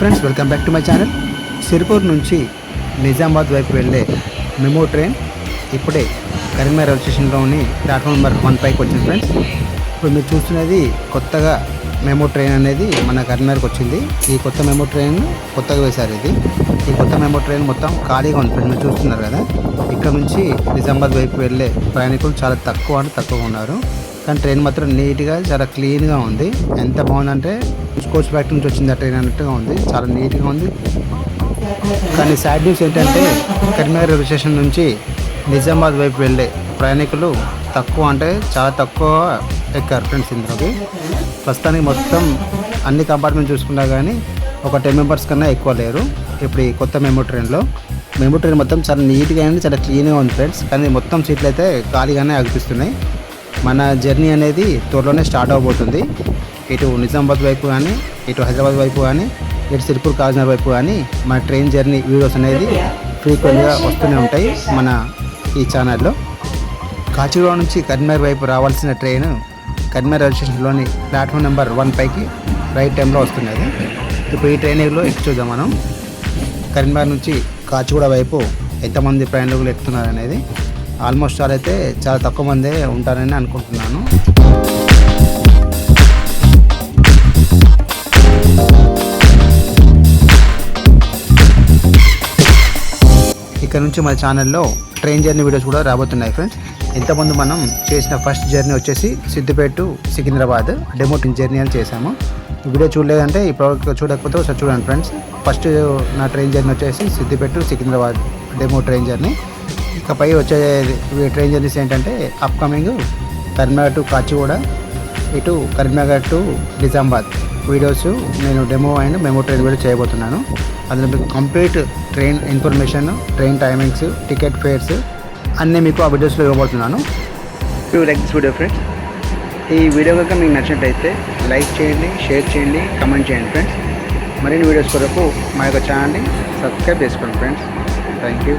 Friends, welcome back to my channel. Sirpur నుంచి నిజామాబాద్ వైపు వెళ్ళే మెమో ట్రైన్ ఇప్పుడే కరీంనగర్ రైల్వే స్టేషన్లోని ప్లాట్ఫామ్ నెంబర్ 1 పైకి వచ్చింది ఫ్రెండ్స్. ఇప్పుడు మీరు చూస్తున్నది కొత్తగా మెమో ట్రైన్ అనేది మన కరీంనగర్కి వచ్చింది. ఈ కొత్త మెమో ట్రైన్ కొత్తగా వేశారు. ఈ కొత్త మెమో ట్రైన్ మొత్తం ఖాళీగా ఉంది ఫ్రెండ్స్. మీరు చూస్తున్నారు కదా, ఇక్కడ నుంచి నిజామాబాద్ వైపు వెళ్ళే ప్రయాణికులు చాలా తక్కువ ఉన్నారు. కానీ ట్రైన్ మాత్రం నీట్గా చాలా క్లీన్గా ఉంది. ఎంత బాగుందంటే కోచ్ ఫ్యాక్టరీ నుంచి వచ్చింది ఆ ట్రైన్ అన్నట్టుగా ఉంది. చాలా నీట్గా ఉంది. కానీ సాడ్ న్యూస్ ఏంటంటే కరీంనగర్ రైల్వే స్టేషన్ నుంచి నిజామాబాద్ వైపు వెళ్ళే ప్రయాణికులు చాలా తక్కువ ఎక్కారు ఫ్రెండ్స్. ఇందులోకి ప్రస్తుతానికి మొత్తం అన్ని కంపార్ట్మెంట్ చూసుకున్నా కానీ ఒక 10 మెంబర్స్ కన్నా ఎక్కువ లేరు. ఇప్పుడు ఈ కొత్త మెమో ట్రైన్ మొత్తం చాలా నీట్గా అండి, చాలా క్లీన్గా ఉంది ఫ్రెండ్స్. కానీ మొత్తం సీట్లు అయితే ఖాళీగానే అనిపిస్తున్నాయి. మన జర్నీ అనేది త్వరలోనే స్టార్ట్ అవబోతుంది. ఇటు నిజామాబాద్ వైపు కానీ, ఇటు హైదరాబాద్ వైపు కానీ, ఇటు సిరిపూర్ కాకినాడ వైపు కానీ మన ట్రైన్ జర్నీ వీడియోస్ అనేది ఫ్రీక్వెంట్గా వస్తూనే ఉంటాయి మన ఈ ఛానల్లో. కాచిగూడ నుంచి కరీంనగర్ వైపు రావాల్సిన ట్రైన్ కరీంనగర్ రైల్వే స్టేషన్లోని ప్లాట్ఫామ్ నెంబర్ 1 పైకి రైట్ టైంలో వస్తున్నది. ఇప్పుడు ఈ ట్రైన్లో ఎక్కి చూద్దాం మనం. కరీంనగర్ నుంచి కాచిగూడ వైపు ఎంతమంది ప్రయాణికులు ఎక్కుతున్నారు అనేది. ఆల్మోస్ట్ చాలా తక్కువ మందే ఉంటారని అనుకుంటున్నాను. ఇక్కడ నుంచి మన ఛానల్లో ట్రైన్ జర్నీ వీడియోస్ కూడా రాబోతున్నాయి ఫ్రెండ్స్. ఇంతకుముందు మనం చేసిన ఫస్ట్ జర్నీ వచ్చేసి Siddipet to Secunderabad demo journey అని చేసాము. వీడియో చూడలేదంటే ఇప్పుడు చూడకపోతే ఒకసారి చూడండి ఫ్రెండ్స్. ఫస్ట్ నా ట్రైన్ జర్నీ వచ్చేసి Siddipet to Secunderabad demo train journey. ఇకపై వచ్చే ట్రైన్ జర్నీస్ ఏంటంటే అప్కమింగ్ కరీంనగర్ టు కాచిగూడ, ఇటు కరీంనగర్ టు నిజామాబాద్ వీడియోస్ నేను demo and memo train video చేయబోతున్నాను. అందులో మీకు complete train information, train timings, ticket fares అన్నీ మీకు ఆ వీడియోస్లో ఇవ్వబోతున్నాను. You like this video friends. ఈ వీడియో కనుక మీకు నచ్చినట్లయితే లైక్ చేయండి, షేర్ చేయండి, కమెంట్ చేయండి ఫ్రెండ్స్. మరిన్ని వీడియోస్ కొరకు మా యొక్క ఛానల్ని సబ్స్క్రైబ్ చేసుకోండి ఫ్రెండ్స్. Thank you.